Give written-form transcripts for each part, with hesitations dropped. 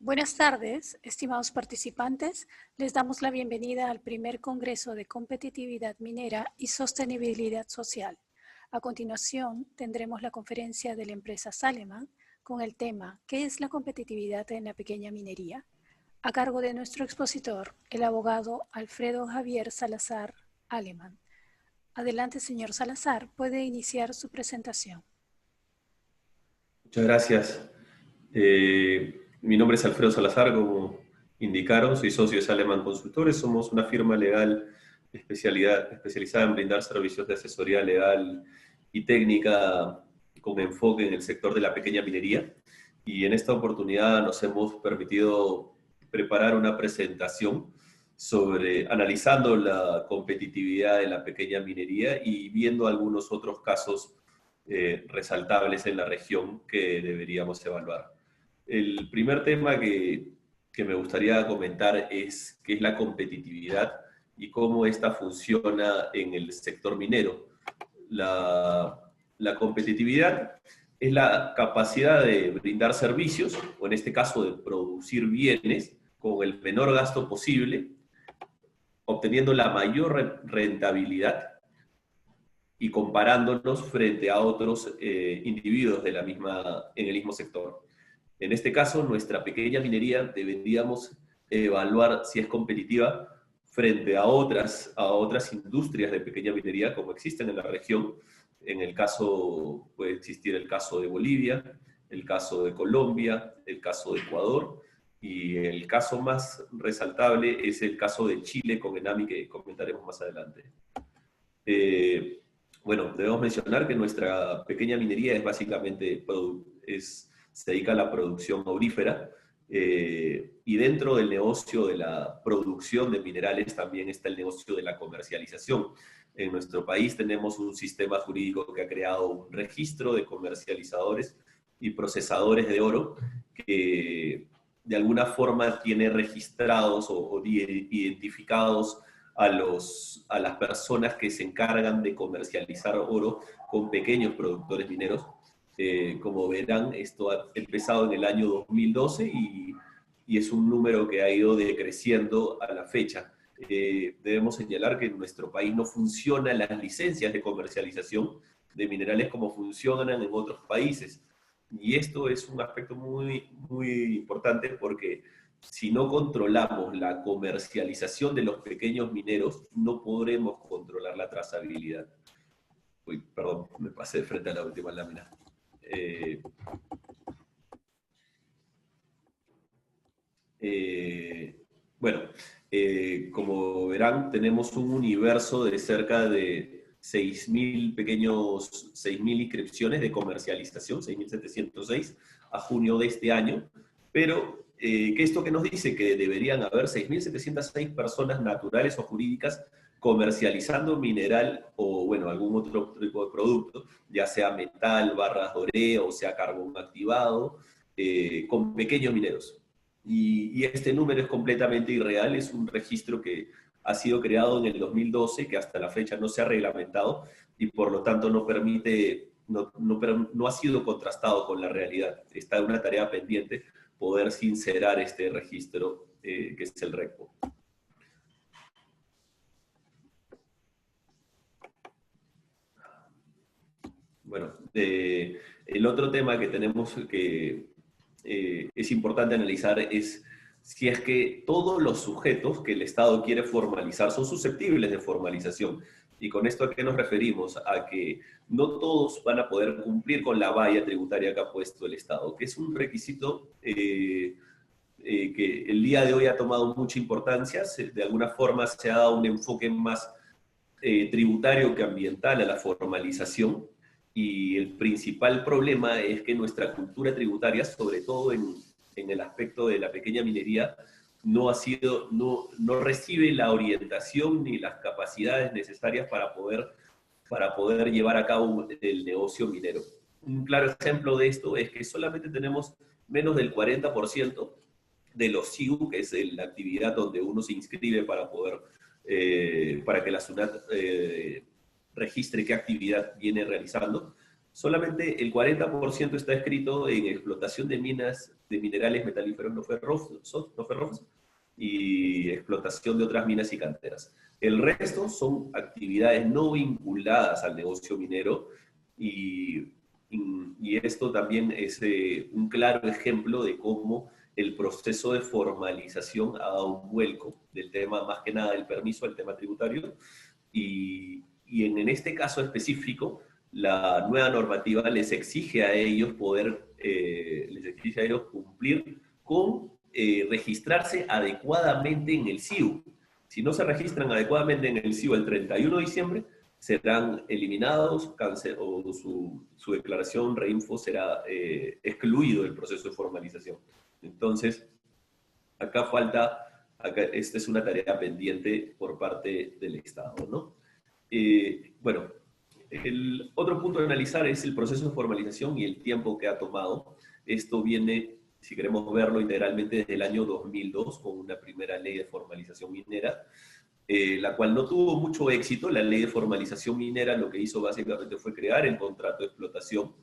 Buenas tardes, estimados participantes. Les damos la bienvenida al primer Congreso de Competitividad Minera y Sostenibilidad Social. A continuación, tendremos la conferencia de la empresa Saleman con el tema ¿Qué es la competitividad en la pequeña minería?, a cargo de nuestro expositor, el abogado Alfredo Javier Salazar Aleman. Adelante, señor Salazar, puede iniciar su presentación. Muchas gracias. Mi nombre es Alfredo Salazar, como indicaron, soy socio de Saleman Consultores. Somos una firma legal especializada en brindar servicios de asesoría legal y técnica con enfoque en el sector de la pequeña minería. Y en esta oportunidad nos hemos permitido preparar una presentación analizando la competitividad de la pequeña minería y viendo algunos otros casos resaltables en la región que deberíamos evaluar. El primer tema que me gustaría comentar es qué es la competitividad y cómo esta funciona en el sector minero. La competitividad es la capacidad de brindar servicios, o en este caso de producir bienes, con el menor gasto posible, obteniendo la mayor rentabilidad y comparándonos frente a otros individuos en el mismo sector. En este caso, nuestra pequeña minería deberíamos evaluar si es competitiva frente a otras industrias de pequeña minería como existen en la región. En el caso, puede existir el caso de Bolivia, el caso de Colombia, el caso de Ecuador, y el caso más resaltable es el caso de Chile con ENAMI, que comentaremos más adelante. Bueno, debemos mencionar que nuestra pequeña minería es básicamente, se dedica a la producción aurífera, y dentro del negocio de la producción de minerales también está el negocio de la comercialización. En nuestro país tenemos un sistema jurídico que ha creado un registro de comercializadores y procesadores de oro que de alguna forma tiene registrados o identificados a las personas que se encargan de comercializar oro con pequeños productores mineros. Como verán, esto ha empezado en el año 2012 y es un número que ha ido decreciendo a la fecha. Debemos señalar que en nuestro país no funcionan las licencias de comercialización de minerales como funcionan en otros países. Y esto es un aspecto muy, muy importante porque si no controlamos la comercialización de los pequeños mineros, no podremos controlar la trazabilidad. Uy, perdón, me pasé de frente a la última lámina. Bueno, como verán, tenemos un universo de cerca de 6.000 inscripciones de comercialización, 6.706 a junio de este año, pero ¿qué es lo que nos dice? Que deberían haber 6.706 personas naturales o jurídicas comercializando mineral o, bueno, algún otro tipo de producto, ya sea metal, barras doré o sea carbón activado, con pequeños mineros. Y este número es completamente irreal, es un registro que ha sido creado en el 2012, que hasta la fecha no se ha reglamentado y por lo tanto no ha sido contrastado con la realidad. Está en una tarea pendiente poder sincerar este registro que es el RECPO. Bueno, el otro tema que tenemos que es importante analizar es si es que todos los sujetos que el Estado quiere formalizar son susceptibles de formalización. ¿Y con esto a qué nos referimos? A que no todos van a poder cumplir con la valla tributaria que ha puesto el Estado, que es un requisito que el día de hoy ha tomado mucha importancia. De alguna forma se ha dado un enfoque más tributario que ambiental a la formalización. Y el principal problema es que nuestra cultura tributaria, sobre todo en el aspecto de la pequeña minería, no recibe la orientación ni las capacidades necesarias para poder llevar a cabo el negocio minero. Un claro ejemplo de esto es que solamente tenemos menos del 40% de los SIU, que es la actividad donde uno se inscribe para que la SUNAT registre qué actividad viene realizando. solamente el 40% está escrito en explotación de minas de minerales metalíferos no ferrosos y explotación de otras minas y canteras. El resto son actividades no vinculadas al negocio minero y, y esto también es un claro ejemplo de cómo el proceso de formalización ha dado un vuelco del tema, más que nada del permiso al tema tributario, y en este caso específico, la nueva normativa les exige a ellos les exige a ellos cumplir con registrarse adecuadamente en el SIU. Si no se registran adecuadamente en el SIU el 31 de diciembre, serán eliminados o su declaración reinfo será excluido del proceso de formalización. Entonces, esta es una tarea pendiente por parte del Estado, ¿no? Bueno, el otro punto a analizar es el proceso de formalización y el tiempo que ha tomado. Esto viene, si queremos verlo integralmente, desde el año 2002, con una primera ley de formalización minera, la cual no tuvo mucho éxito. La ley de formalización minera lo que hizo básicamente fue crear el contrato de explotación,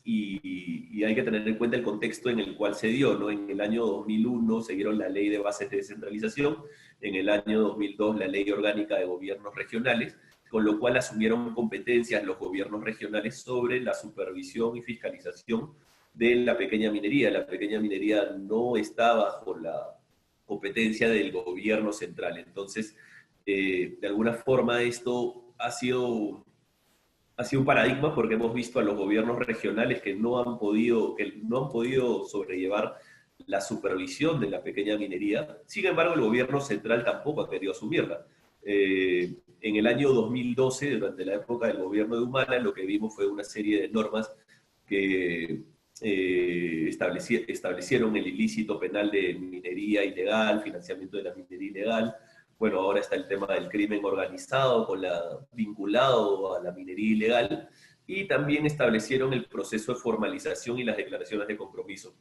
y hay que tener en cuenta el contexto en el cual se dio, ¿no? En el año 2001 se dieron la ley de bases de descentralización, en el año 2002 la ley orgánica de gobiernos regionales, con lo cual asumieron competencias los gobiernos regionales sobre la supervisión y fiscalización de la pequeña minería. La pequeña minería no está bajo la competencia del gobierno central. Entonces, de alguna forma esto ha sido un paradigma, porque hemos visto a los gobiernos regionales que no han podido sobrellevar la supervisión de la pequeña minería. Sin embargo, el gobierno central tampoco ha querido asumirla. En el año 2012, durante la época del gobierno de Humala, lo que vimos fue una serie de normas que establecieron el ilícito penal de minería ilegal, financiamiento de la minería ilegal. Bueno, ahora está el tema del crimen organizado vinculado a la minería ilegal, y también establecieron el proceso de formalización y las declaraciones de compromiso.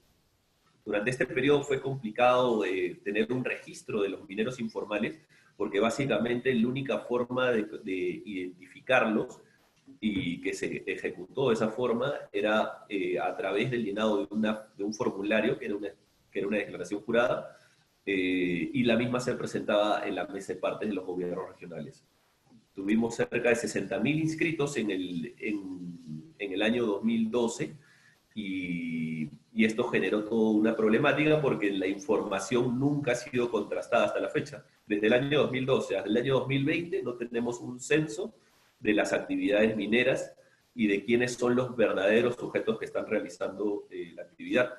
Durante este periodo fue complicado tener un registro de los mineros informales, porque básicamente la única forma de identificarlos y que se ejecutó de esa forma era a través del llenado de un formulario que era una declaración jurada, y la misma se presentaba en la mesa de partes de los gobiernos regionales. Tuvimos cerca de 60.000 inscritos en el año 2012, y esto generó toda una problemática porque la información nunca ha sido contrastada hasta la fecha. Desde el año 2012 hasta el año 2020 no tenemos un censo de las actividades mineras y de quiénes son los verdaderos sujetos que están realizando la actividad.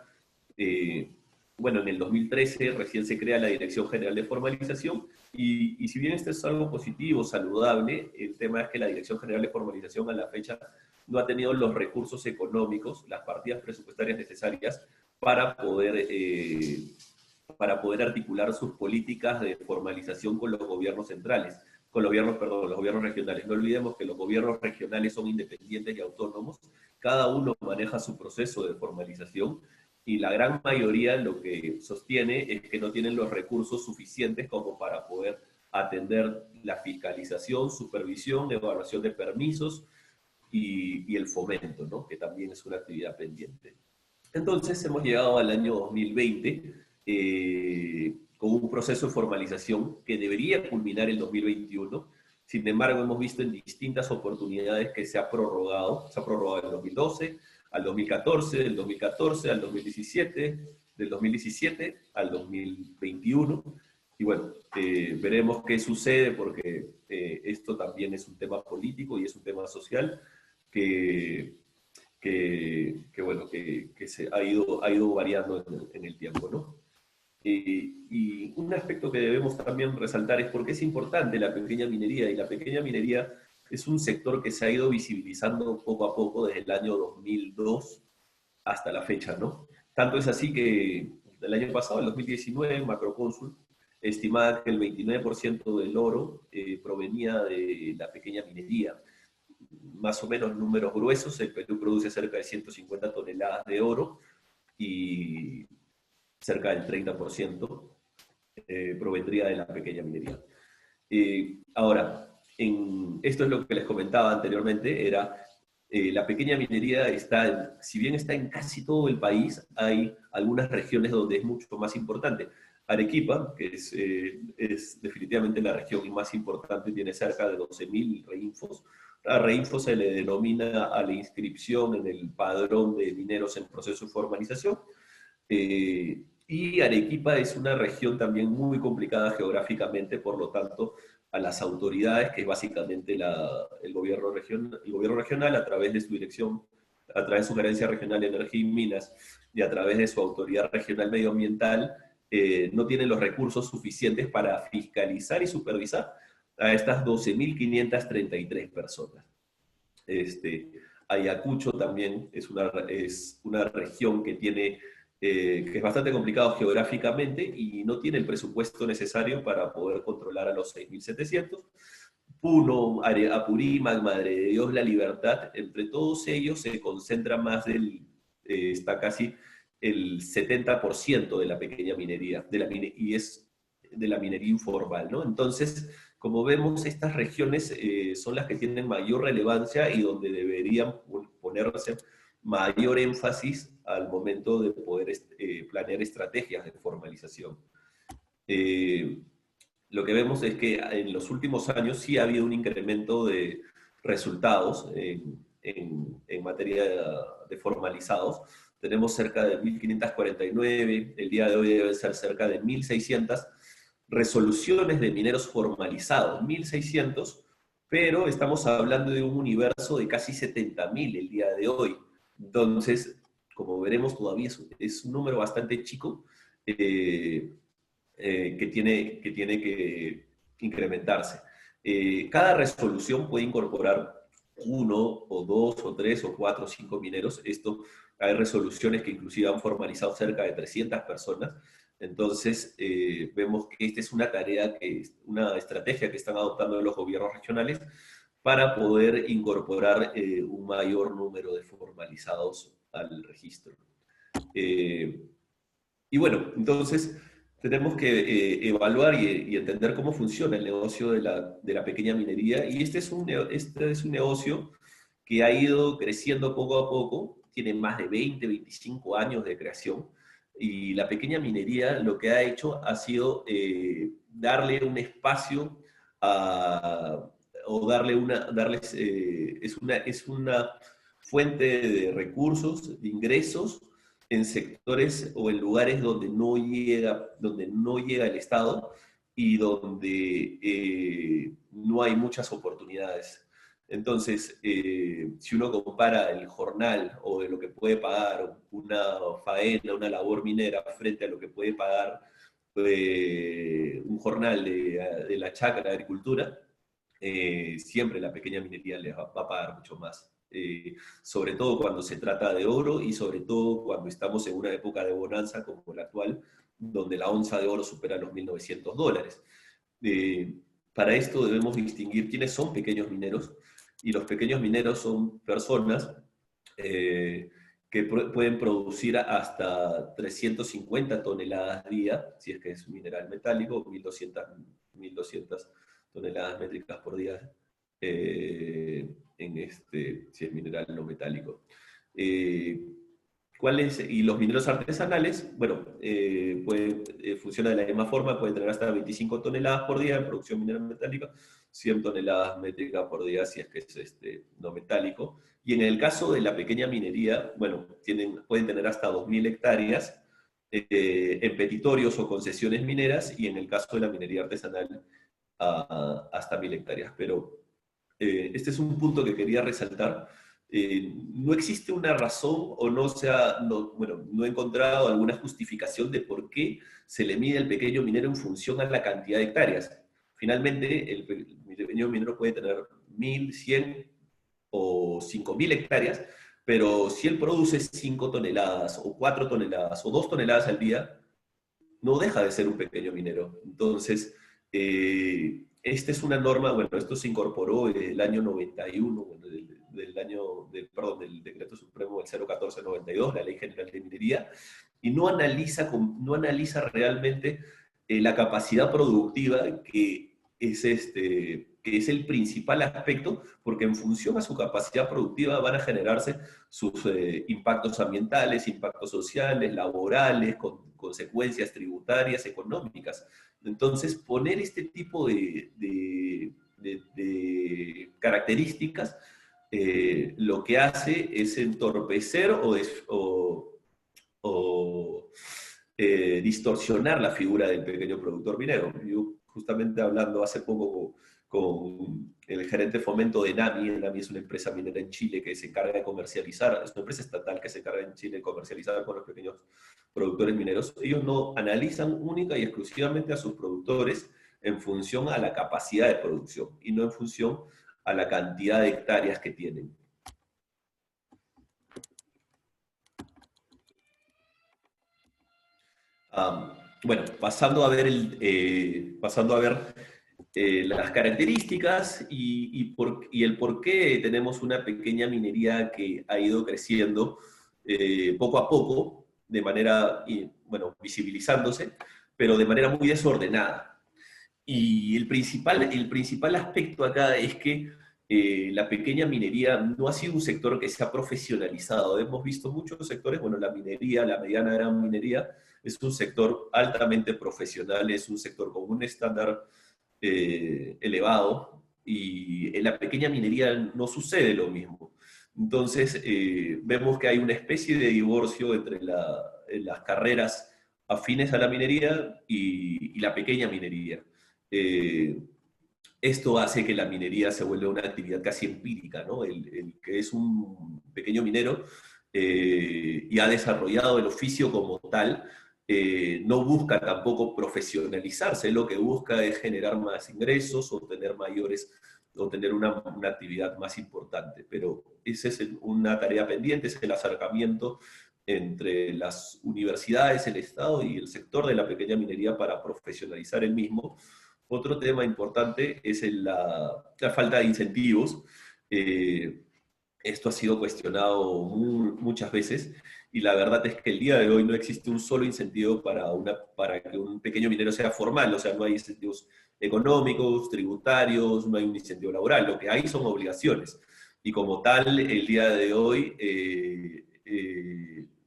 Bueno, en el 2013 recién se crea la Dirección General de Formalización, y si bien esto es algo positivo, saludable, el tema es que la Dirección General de Formalización a la fecha no ha tenido los recursos económicos, las partidas presupuestarias necesarias para poder articular sus políticas de formalización con los gobiernos centrales, los gobiernos regionales. No olvidemos que los gobiernos regionales son independientes y autónomos, cada uno maneja su proceso de formalización, y la gran mayoría lo que sostiene es que no tienen los recursos suficientes como para poder atender la fiscalización, supervisión, evaluación de permisos y el fomento, ¿no? Que también es una actividad pendiente. Entonces hemos llegado al año 2020 con un proceso de formalización que debería culminar el 2021. Sin embargo, hemos visto en distintas oportunidades que se ha prorrogado del 2012 al 2014, del 2014 al 2017, del 2017 al 2021. Y bueno, veremos qué sucede, porque esto también es un tema político y es un tema social que se ha ido variando en el tiempo, ¿no? Y un aspecto que debemos también resaltar es por qué es importante la pequeña minería, y la pequeña minería es un sector que se ha ido visibilizando poco a poco desde el año 2002 hasta la fecha, ¿no? Tanto es así que el año pasado, el 2019, Macrocónsul estimaba que el 29% del oro provenía de la pequeña minería. Más o menos números gruesos, el Perú produce cerca de 150 toneladas de oro y cerca del 30% provendría de la pequeña minería. Ahora, esto es lo que les comentaba anteriormente, era La pequeña minería si bien está en casi todo el país, hay algunas regiones donde es mucho más importante. Arequipa, que es definitivamente la región más importante, tiene cerca de 12.000 reinfos. A reinfo se le denomina a la inscripción en el padrón de mineros en proceso de formalización. Y Arequipa es una región también muy complicada geográficamente, por lo tanto, a las autoridades, que es básicamente el gobierno regional, a través de su dirección, a través de su gerencia regional de energía y minas, y a través de su autoridad regional medioambiental, no tienen los recursos suficientes para fiscalizar y supervisar a estas 12.533 personas. Ayacucho también es una región que es bastante complicado geográficamente y no tiene el presupuesto necesario para poder controlar a los 6.700. Puno, Apurímac, Madre de Dios, La Libertad, entre todos ellos se concentra está casi el 70% de la pequeña minería, y es de la minería informal, ¿no? Entonces, como vemos, estas regiones son las que tienen mayor relevancia y donde deberían ponerse mayor énfasis al momento de poder planear estrategias de formalización. Lo que vemos es que en los últimos años sí ha habido un incremento de resultados en materia de formalizados. Tenemos cerca de 1.549, el día de hoy deben ser cerca de 1.600 resoluciones de mineros formalizados, 1.600, pero estamos hablando de un universo de casi 70.000 el día de hoy. Entonces, como veremos, todavía es un número bastante chico que tiene que incrementarse. Cada resolución puede incorporar 1 o 2 o 3 o 4 o 5 mineros. Hay resoluciones que inclusive han formalizado cerca de 300 personas. Entonces, vemos que esta es una estrategia que están adoptando los gobiernos regionales para poder incorporar un mayor número de formalizados al registro. Y bueno, entonces tenemos que evaluar y entender cómo funciona el negocio de la pequeña minería, y este es un negocio que ha ido creciendo poco a poco, tiene más de 20, 25 años de creación, y la pequeña minería lo que ha hecho ha sido darle un espacio o es una fuente de recursos, de ingresos, en sectores o en lugares donde no llega el Estado y donde no hay muchas oportunidades. Entonces, si uno compara el jornal o de lo que puede pagar una faena, una labor minera, frente a lo que puede pagar un jornal de la chacra, de agricultura, siempre la pequeña minería le va a pagar mucho más. Sobre todo cuando se trata de oro y sobre todo cuando estamos en una época de bonanza como la actual, donde la onza de oro supera los $1.900. Para esto debemos distinguir quiénes son pequeños mineros, y los pequeños mineros son personas que pueden producir hasta 350 toneladas día, si es que es un mineral metálico, 1.200 toneladas métricas por día, si es mineral no metálico. Y los mineros artesanales, bueno, funciona de la misma forma, pueden tener hasta 25 toneladas por día en producción mineral metálica, 100 toneladas métricas por día si es que es no metálico. Y en el caso de la pequeña minería, bueno, pueden tener hasta 2.000 hectáreas en petitorios o concesiones mineras, y en el caso de la minería artesanal, hasta 1.000 hectáreas. Pero este es un punto que quería resaltar. No existe una razón, o no he encontrado alguna justificación de por qué se le mide al pequeño minero en función a la cantidad de hectáreas. Finalmente, el pequeño minero puede tener 1.000, 100 o 5.000 hectáreas, pero si él produce 5 toneladas, o 4 toneladas, o 2 toneladas al día, no deja de ser un pequeño minero. Entonces, esta es una norma, bueno, esto se incorporó en el año 91, bueno, del Decreto Supremo del 01492, la Ley General de Minería, y no analiza realmente la capacidad productiva que es que es el principal aspecto, porque en función a su capacidad productiva van a generarse sus impactos ambientales, impactos sociales, laborales, con consecuencias tributarias, económicas. Entonces, poner este tipo de características lo que hace es entorpecer o distorsionar la figura del pequeño productor minero. Yo justamente hablando hace poco con el gerente de fomento de NAMI. NAMI es una empresa minera en Chile que se encarga de comercializar, es una empresa estatal que se encarga en Chile de comercializar con los pequeños productores mineros. Ellos no analizan única y exclusivamente a sus productores en función a la capacidad de producción y no en función a la cantidad de hectáreas que tienen. Bueno, pasando a ver las características y el por qué tenemos una pequeña minería que ha ido creciendo poco a poco, de manera, visibilizándose, pero de manera muy desordenada. Y el principal aspecto acá es que la pequeña minería no ha sido un sector que se ha profesionalizado. Hemos visto muchos sectores, bueno, la minería, la mediana gran minería, es un sector altamente profesional, es un sector con un estándar elevado, y en la pequeña minería no sucede lo mismo. Entonces, vemos que hay una especie de divorcio entre las carreras afines a la minería y la pequeña minería. Esto hace que la minería se vuelva una actividad casi empírica, ¿no? El que es un pequeño minero y ha desarrollado el oficio como tal, no busca tampoco profesionalizarse, lo que busca es generar más ingresos o tener una actividad más importante. Pero esa es una tarea pendiente, es el acercamiento entre las universidades, el Estado y el sector de la pequeña minería para profesionalizar el mismo. Otro tema importante es la falta de incentivos. Esto ha sido cuestionado muchas veces, y la verdad es que el día de hoy no existe un solo incentivo para que un pequeño minero sea formal. O sea, no hay incentivos económicos, tributarios, no hay un incentivo laboral. Lo que hay son obligaciones. Y como tal, el día de hoy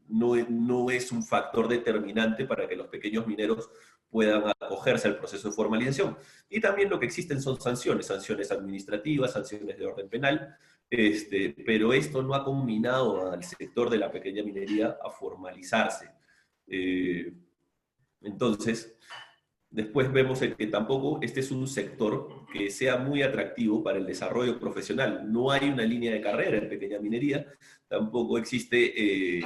no es un factor determinante para que los pequeños mineros puedan acogerse al proceso de formalización. Y también lo que existen son sanciones administrativas, sanciones de orden penal, pero esto no ha combinado al sector de la pequeña minería a formalizarse. Entonces, después vemos que tampoco este es un sector que sea muy atractivo para el desarrollo profesional. No hay una línea de carrera en pequeña minería, tampoco existe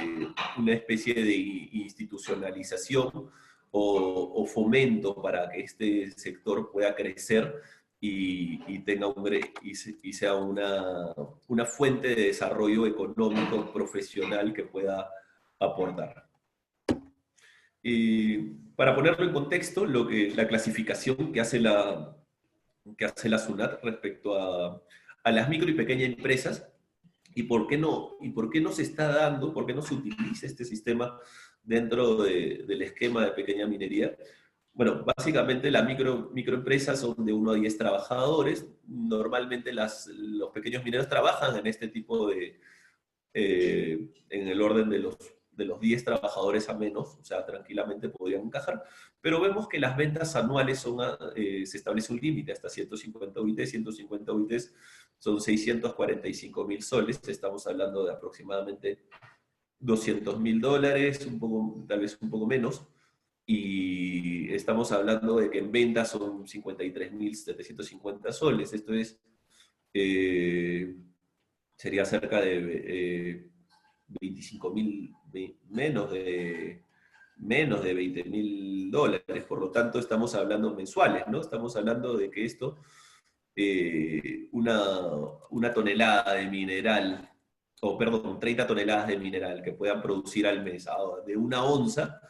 una especie de institucionalización o fomento para que este sector pueda crecer y sea una fuente de desarrollo económico profesional que pueda aportar. Para ponerlo en contexto, la clasificación que hace la SUNAT respecto a las micro y pequeñas empresas, y por qué no se está dando, por qué no se utiliza este sistema dentro del esquema de pequeña minería. Bueno, básicamente las microempresas son de 1 a 10 trabajadores. Normalmente los pequeños mineros trabajan en este tipo en el orden de los 10 trabajadores a menos, o sea, tranquilamente podrían encajar, pero vemos que las ventas anuales se establece un límite hasta 150 UITs. 150 UITs son 645.000 soles, estamos hablando de aproximadamente $200.000, tal vez un poco menos, y estamos hablando de que en ventas son 53.750 soles. Esto sería cerca de 25.000, menos de $20.000. Por lo tanto, estamos hablando mensuales, ¿no? Estamos hablando de que esto, una tonelada de mineral, 30 toneladas de mineral que puedan producir al mes de 1 onza,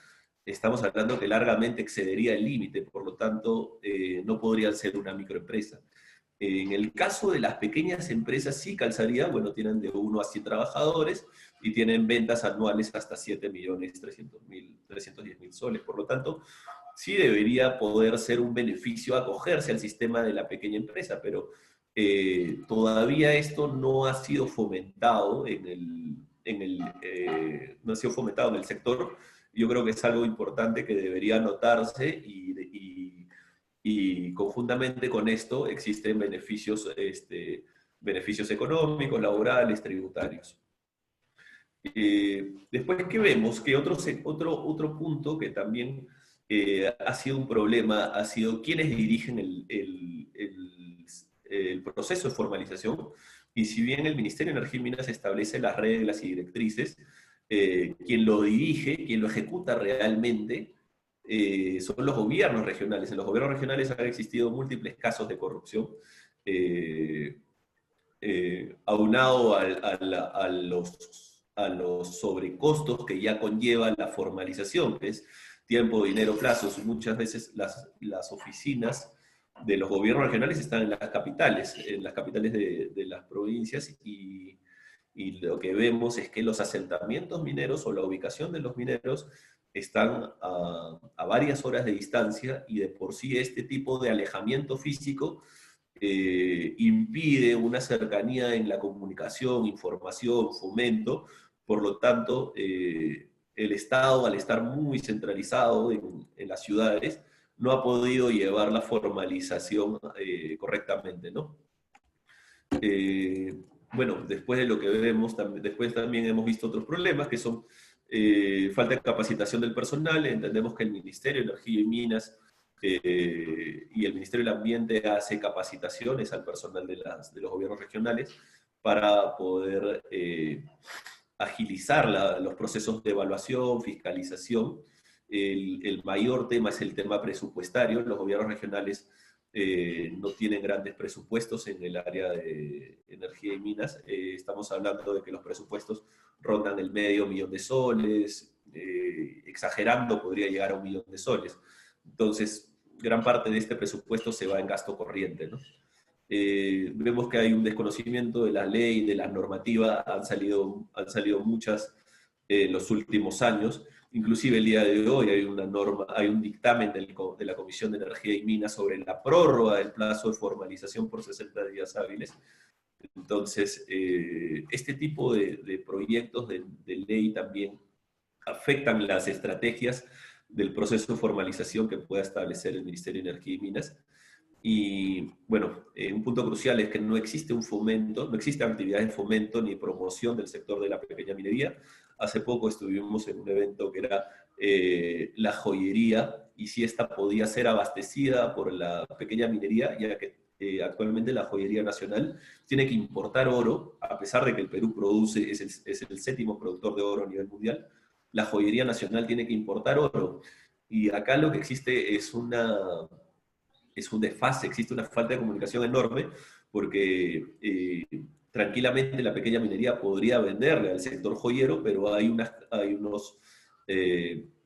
estamos hablando que largamente excedería el límite. Por lo tanto, no podrían ser una microempresa. En el caso de las pequeñas empresas sí calzaría, bueno, tienen de 1 a 100 trabajadores y tienen ventas anuales hasta 7.310.000 soles. Por lo tanto, sí debería poder ser un beneficio acogerse al sistema de la pequeña empresa, pero todavía esto no ha sido fomentado no ha sido fomentado en el sector. Yo creo que es algo importante que debería notarse y conjuntamente con esto existen beneficios económicos, laborales, tributarios. Después, ¿qué vemos? Que otro punto que también ha sido un problema ha sido quiénes dirigen el proceso de formalización. Y si bien el Ministerio de Energía y Minas establece las reglas y directrices, quien lo dirige, quien lo ejecuta realmente, son los gobiernos regionales. En los gobiernos regionales han existido múltiples casos de corrupción, aunado a los sobrecostos que ya conlleva la formalización, que es tiempo, dinero, plazos. Muchas veces las oficinas de los gobiernos regionales están en las capitales de las provincias, y lo que vemos es que los asentamientos mineros o la ubicación de los mineros están a varias horas de distancia, y de por sí este tipo de alejamiento físico impide una cercanía en la comunicación, información, fomento. Por lo tanto, el Estado, al estar muy centralizado en las ciudades, no ha podido llevar la formalización correctamente, ¿no? Bueno, después de lo que vemos, después también hemos visto otros problemas que son falta de capacitación del personal. Entendemos que el Ministerio de Energía y Minas y el Ministerio del Ambiente hace capacitaciones al personal de los gobiernos regionales para poder agilizar los procesos de evaluación, fiscalización. El mayor tema es el tema presupuestario. Los gobiernos regionales no tienen grandes presupuestos en el área de energía y minas. Estamos hablando de que los presupuestos rondan el $500,000 exagerando podría llegar a $1,000,000. Entonces, gran parte de este presupuesto se va en gasto corriente, ¿no? Vemos que hay un desconocimiento de la ley, de la normativa. Han salido muchas en los últimos años. Inclusive el día de hoy hay un dictamen de la Comisión de Energía y Minas sobre la prórroga del plazo de formalización por 60 días hábiles. Entonces, este tipo de proyectos de ley también afectan las estrategias del proceso de formalización que pueda establecer el Ministerio de Energía y Minas. Y bueno, un punto crucial es que no existe un fomento, no existe actividad de fomento ni promoción del sector de la pequeña minería. Hace poco estuvimos en un evento que era la joyería, y si esta podía ser abastecida por la pequeña minería, ya que actualmente la joyería nacional tiene que importar oro, a pesar de que el Perú es el séptimo productor de oro a nivel mundial. La joyería nacional tiene que importar oro. Y acá lo que existe es un desfase, existe una falta de comunicación enorme, porque tranquilamente la pequeña minería podría venderle al sector joyero, pero hay unos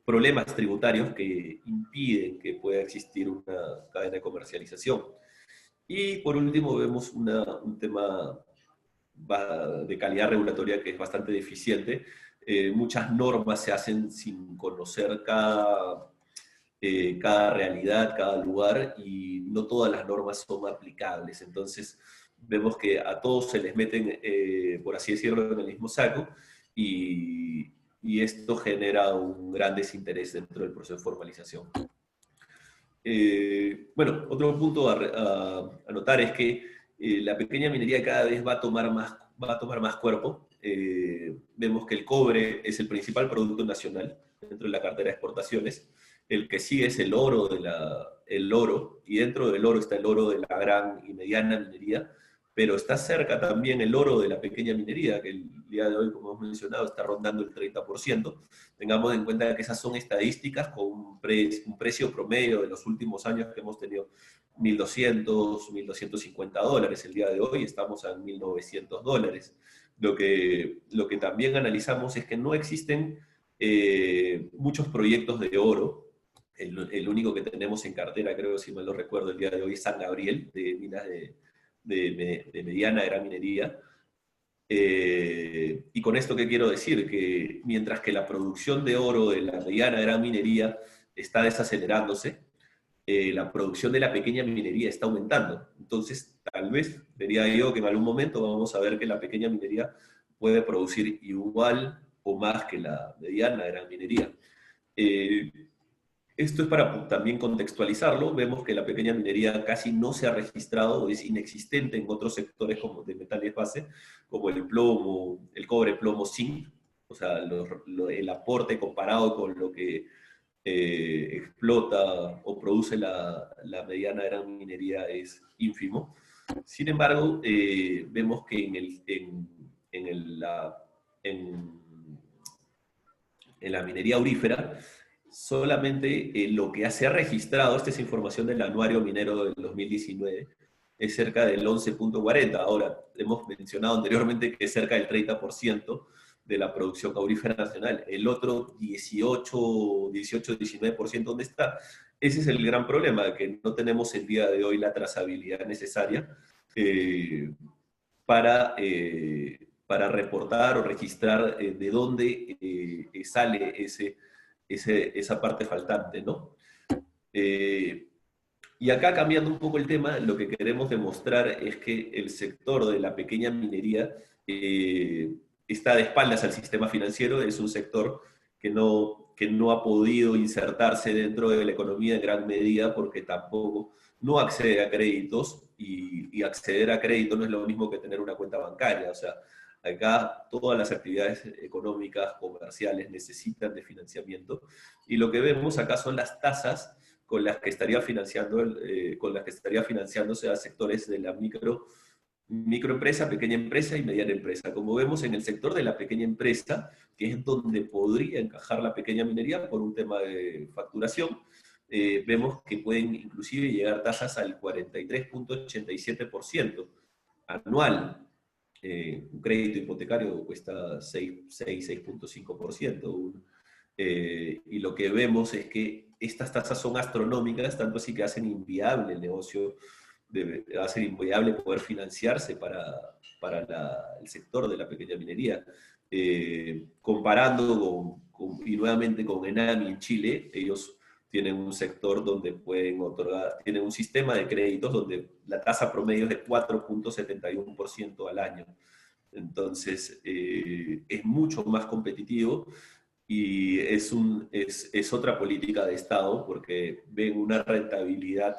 problemas tributarios que impiden que pueda existir una cadena de comercialización. Y por último vemos un tema de calidad regulatoria que es bastante deficiente. Muchas normas se hacen sin conocer cada realidad, cada lugar, y no todas las normas son aplicables. Entonces, vemos que a todos se les meten, por así decirlo, en el mismo saco, y esto genera un gran desinterés dentro del proceso de formalización. Bueno, otro punto a notar es que la pequeña minería cada vez va a tomar más cuerpo. Vemos que el cobre es el principal producto nacional dentro de la cartera de exportaciones. El que sigue es el oro, y dentro del oro está el oro de la gran y mediana minería, pero está cerca también el oro de la pequeña minería, que el día de hoy, como hemos mencionado, está rondando el 30%. Tengamos en cuenta que esas son estadísticas con un precio promedio de los últimos años que hemos tenido $1,200, $1,250. El día de hoy estamos a $1,900. Lo que también analizamos es que no existen muchos proyectos de oro. El único que tenemos en cartera, creo, si mal no recuerdo, el día de hoy es San Gabriel, de minas de mediana gran minería. Y con esto, ¿qué quiero decir? Que mientras que la producción de oro de la mediana gran minería está desacelerándose, la producción de la pequeña minería está aumentando. Entonces, tal vez, diría yo que en algún momento vamos a ver que la pequeña minería puede producir igual o más que la mediana gran minería. Eh, Esto es para también contextualizarlo. Vemos que la pequeña minería casi no se ha registrado o es inexistente en otros sectores como de metales base, como el plomo, el cobre, plomo, zinc. O sea, el aporte comparado con lo que explota o produce la mediana gran minería es ínfimo. Sin embargo, vemos que en la minería aurífera, solamente lo que se ha registrado, esta es información del anuario minero del 2019, es cerca del 11.40. Ahora, hemos mencionado anteriormente que es cerca del 30% de la producción aurífera nacional. El otro 19%, ¿dónde está? Ese es el gran problema, que no tenemos el día de hoy la trazabilidad necesaria eh, para, para reportar o registrar de dónde sale esa parte faltante, ¿no? Y acá, cambiando un poco el tema, lo que queremos demostrar es que el sector de la pequeña minería está de espaldas al sistema financiero, es un sector que no ha podido insertarse dentro de la economía en gran medida porque tampoco no accede a créditos, y acceder a crédito no es lo mismo que tener una cuenta bancaria. O sea, acá todas las actividades económicas, comerciales necesitan de financiamiento, y lo que vemos acá son las tasas con las que estaría financiándose a sectores de la microempresa, pequeña empresa y mediana empresa. Como vemos en el sector de la pequeña empresa, que es donde podría encajar la pequeña minería por un tema de facturación, vemos que pueden inclusive llegar tasas al 43.87% anual. Un crédito hipotecario cuesta 6.5%. Y lo que vemos es que estas tasas son astronómicas, tanto así que hacen inviable el negocio, hacen inviable poder financiarse para el sector de la pequeña minería. Comparando y nuevamente con Enami en Chile, ellos tienen un sector donde pueden otorgar, tienen un sistema de créditos donde la tasa promedio es de 4.71% al año. Entonces, es mucho más competitivo, y es otra política de Estado porque ven una rentabilidad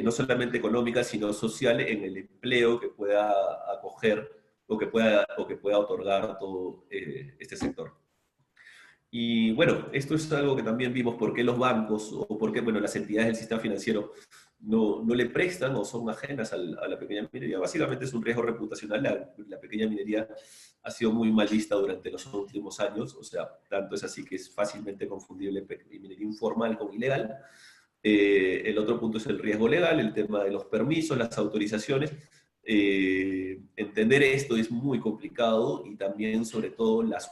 no solamente económica, sino social en el empleo que pueda acoger o que pueda otorgar todo este sector. Y bueno, esto es algo que también vimos, por qué los bancos o por qué, bueno, las entidades del sistema financiero no le prestan o son ajenas a la pequeña minería. Básicamente es un riesgo reputacional. La pequeña minería ha sido muy mal vista durante los últimos años, o sea, tanto es así que es fácilmente confundible minería informal con ilegal. El otro punto es el riesgo legal, el tema de los permisos, las autorizaciones. Entender esto es muy complicado, y también, sobre todo, las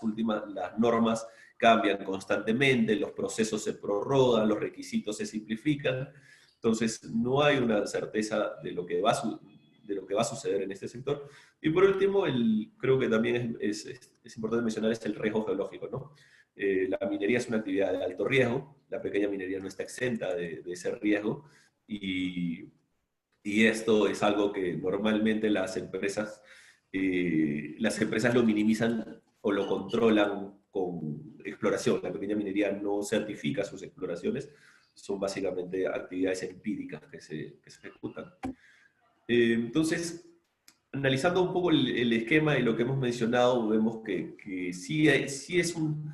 normas cambian constantemente, los procesos se prorrogan, los requisitos se simplifican. Entonces, no hay una certeza de lo que va a suceder en este sector. Y por último, creo que también es importante mencionar el riesgo geológico, ¿no? La minería es una actividad de alto riesgo, la pequeña minería no está exenta de ese riesgo, y esto es algo que normalmente las empresas lo minimizan o lo controlan con exploración. La pequeña minería no certifica sus exploraciones, son básicamente actividades empíricas que se ejecutan. Entonces, analizando un poco el esquema y lo que hemos mencionado, vemos que sí es un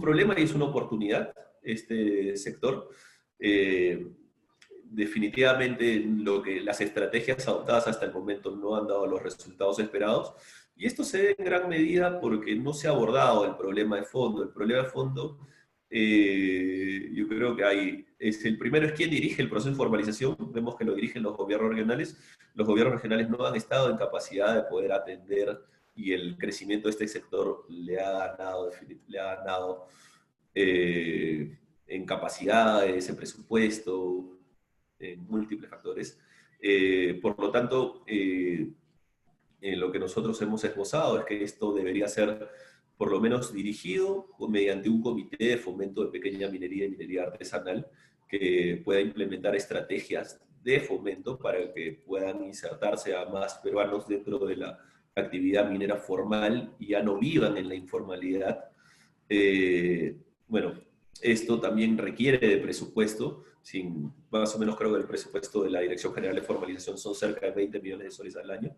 problema y es una oportunidad este sector. Definitivamente las estrategias adoptadas hasta el momento no han dado los resultados esperados, y esto se debe en gran medida porque no se ha abordado el problema de fondo. El problema de fondo, yo creo que el primero es quién dirige el proceso de formalización. Vemos que lo dirigen los gobiernos regionales. Los gobiernos regionales no han estado en capacidad de poder atender, y el crecimiento de este sector le ha ganado en capacidades, en presupuesto, múltiples factores. Por lo tanto, lo que nosotros hemos esbozado es que esto debería ser por lo menos dirigido mediante un comité de fomento de pequeña minería y minería artesanal que pueda implementar estrategias de fomento para que puedan insertarse a más peruanos dentro de la actividad minera formal y ya no vivan en la informalidad. Bueno, esto también requiere de presupuesto, más o menos creo que el presupuesto de la Dirección General de Formalización son cerca de 20 millones de soles al año,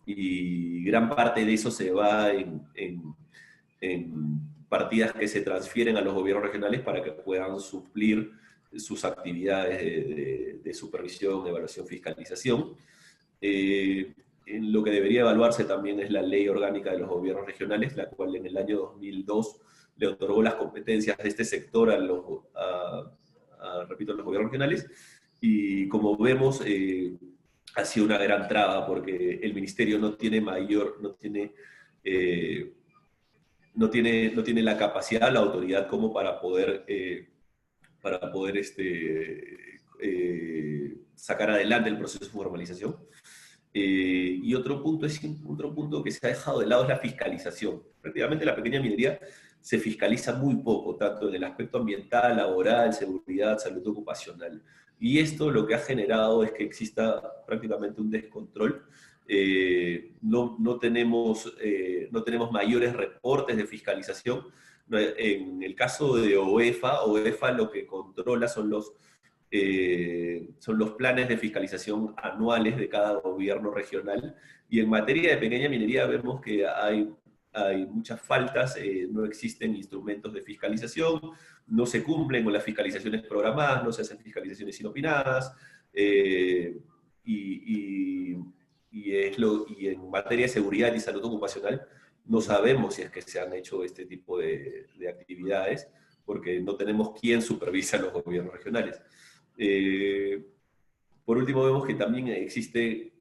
y gran parte de eso se va en partidas que se transfieren a los gobiernos regionales para que puedan suplir sus actividades de supervisión, evaluación, fiscalización. En lo que debería evaluarse también es la ley orgánica de los gobiernos regionales, la cual en el año 2002 le otorgó las competencias de este sector repito, a los gobiernos regionales, y como vemos, ha sido una gran traba porque el ministerio no tiene la capacidad, la autoridad como para poder sacar adelante el proceso de formalización. Y otro punto que se ha dejado de lado es la fiscalización. Prácticamente la pequeña minería se fiscaliza muy poco, tanto en el aspecto ambiental, laboral, seguridad, salud ocupacional. Y esto lo que ha generado es que exista prácticamente un descontrol. No tenemos mayores reportes de fiscalización. En el caso de OEFA lo que controla son los planes de fiscalización anuales de cada gobierno regional. Y en materia de pequeña minería vemos que hay muchas faltas, no existen instrumentos de fiscalización, no se cumplen con las fiscalizaciones programadas, no se hacen fiscalizaciones inopinadas, y en materia de seguridad y salud ocupacional no sabemos si es que se han hecho este tipo de actividades, porque no tenemos quién supervisa los gobiernos regionales. Por último, vemos que también existe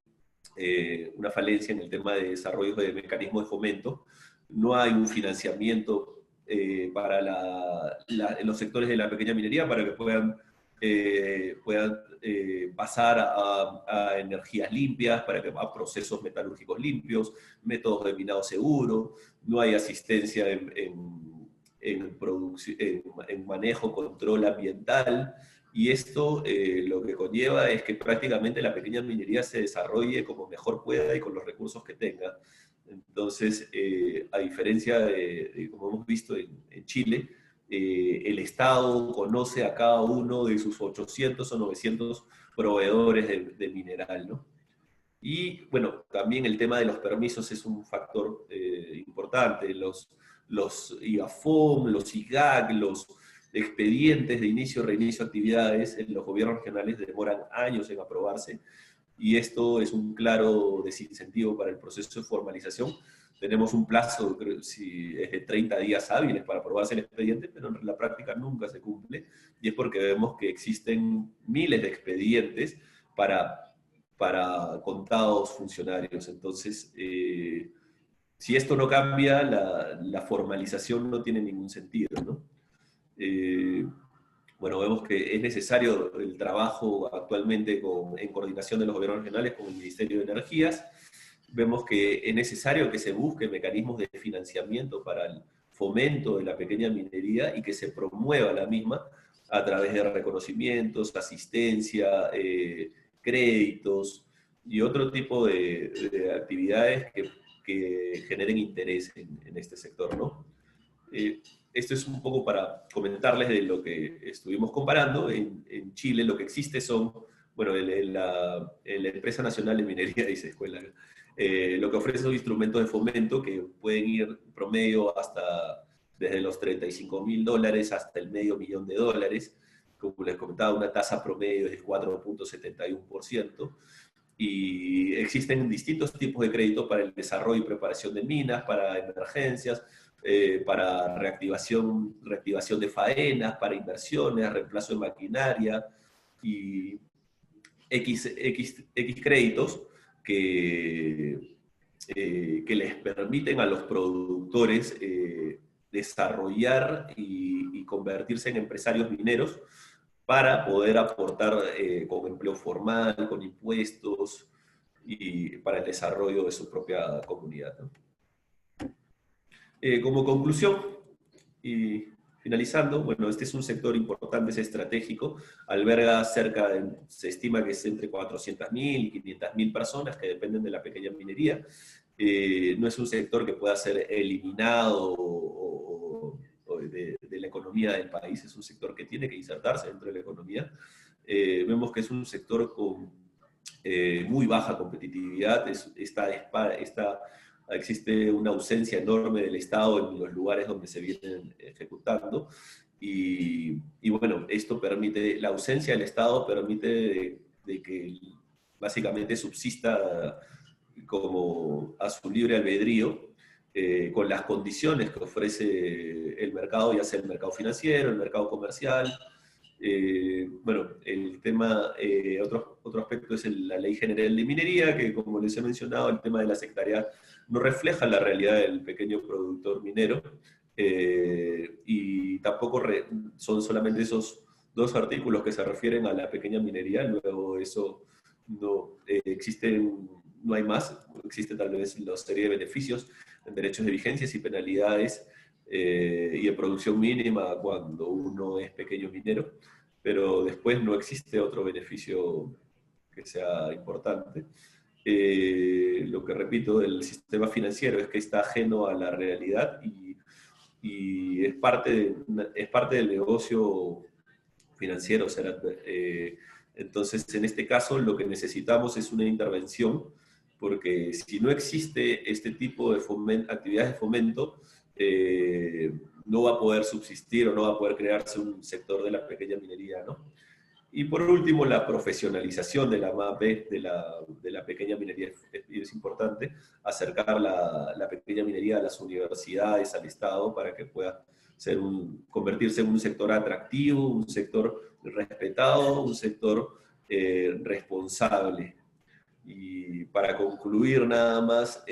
una falencia en el tema de desarrollo de mecanismos de fomento. No hay un financiamiento para los sectores de la pequeña minería para que puedan pasar a energías limpias, a procesos metalúrgicos limpios, métodos de minado seguro. No hay asistencia en manejo, control ambiental. Y esto lo que conlleva es que prácticamente la pequeña minería se desarrolle como mejor pueda y con los recursos que tenga. Entonces, a diferencia de como hemos visto en Chile, el Estado conoce a cada uno de sus 800 o 900 proveedores de mineral, ¿no? Y bueno, también el tema de los permisos es un factor importante. Los IGAFOM, los IGAC, los expedientes de inicio o reinicio de actividades en los gobiernos regionales demoran años en aprobarse, y esto es un claro desincentivo para el proceso de formalización. Tenemos un plazo, creo, si es de 30 días hábiles para aprobarse el expediente, pero en la práctica nunca se cumple, y es porque vemos que existen miles de expedientes para contados funcionarios. Entonces, si esto no cambia, la formalización no tiene ningún sentido, ¿no? Bueno, vemos que es necesario el trabajo actualmente en coordinación de los gobiernos regionales con el Ministerio de Energías. Vemos que es necesario que se busquen mecanismos de financiamiento para el fomento de la pequeña minería y que se promueva la misma a través de reconocimientos, asistencia, créditos y otro tipo de actividades que generen interés en este sector, ¿no? Esto es un poco para comentarles de lo que estuvimos comparando. En Chile lo que existe son, bueno, la Empresa Nacional de Minería, dice escuela, lo que ofrece son instrumentos de fomento que pueden ir promedio desde los $35.000 hasta el $500.000. Como les comentaba, una tasa promedio es de 4.71%. Y existen distintos tipos de crédito para el desarrollo y preparación de minas, para emergencias, para reactivación de faenas, para inversiones, reemplazo de maquinaria y X créditos que les permiten a los productores desarrollar y convertirse en empresarios mineros para poder aportar con empleo formal, con impuestos y para el desarrollo de su propia comunidad, ¿no? Como conclusión, y finalizando, bueno, este es un sector importante, es estratégico, alberga se estima que es entre 400.000 y 500.000 personas que dependen de la pequeña minería. No es un sector que pueda ser eliminado de la economía del país, es un sector que tiene que insertarse dentro de la economía. Vemos que es un sector con muy baja competitividad, existe una ausencia enorme del Estado en los lugares donde se vienen ejecutando. Y bueno, esto permite, la ausencia del Estado permite de que básicamente subsista como a su libre albedrío, con las condiciones que ofrece el mercado, ya sea el mercado financiero, el mercado comercial. Bueno, el tema, otro aspecto es la Ley General de Minería, que como les he mencionado, el tema de la sectariedad no refleja la realidad del pequeño productor minero, y tampoco son solamente esos dos artículos que se refieren a la pequeña minería, luego eso no no hay más, existe tal vez la serie de beneficios en derechos de vigencias y penalidades, y de producción mínima cuando uno es pequeño minero, pero después no existe otro beneficio que sea importante. Lo que repito del sistema financiero es que está ajeno a la realidad y es parte del negocio financiero. Entonces, en este caso, lo que necesitamos es una intervención, porque si no existe este tipo de actividades de fomento, no va a poder subsistir o no va a poder crearse un sector de la pequeña minería, ¿no? Y por último, la profesionalización de la MAPE, de la pequeña minería, es importante, acercar la pequeña minería a las universidades, al Estado, para que pueda convertirse en un sector atractivo, un sector respetado, un sector responsable. Y para concluir nada más,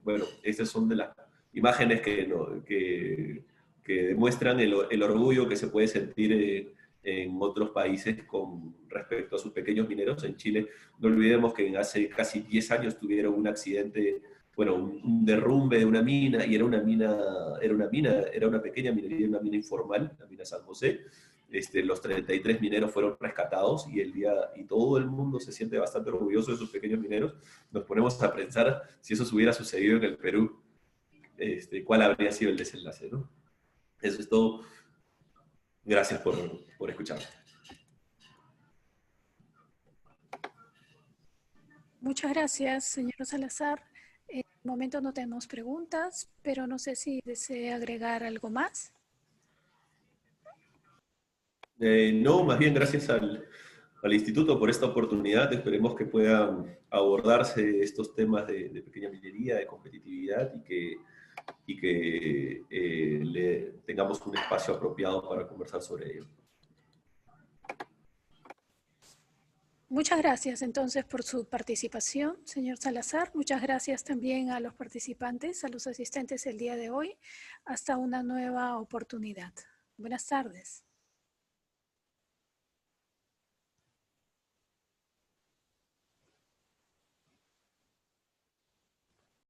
bueno, estas son de las imágenes que demuestran el orgullo que se puede sentir en otros países con respecto a sus pequeños mineros. En Chile, no olvidemos que hace casi 10 años tuvieron un accidente, bueno, un derrumbe de una mina, y era una pequeña minería, una mina informal, la mina San José. Los 33 mineros fueron rescatados y todo el mundo se siente bastante orgulloso de sus pequeños mineros. Nos ponemos a pensar si eso hubiera sucedido en el Perú, cuál habría sido el desenlace, ¿no? Eso es todo. Gracias por escuchar. Muchas gracias, señor Salazar. En el momento no tenemos preguntas, pero no sé si desea agregar algo más. No, más bien gracias al instituto por esta oportunidad. Esperemos que puedan abordarse estos temas de pequeña minería, de competitividad, y que tengamos un espacio apropiado para conversar sobre ello. Muchas gracias entonces por su participación, señor Salazar. Muchas gracias también a los participantes, a los asistentes el día de hoy. Hasta una nueva oportunidad. Buenas tardes.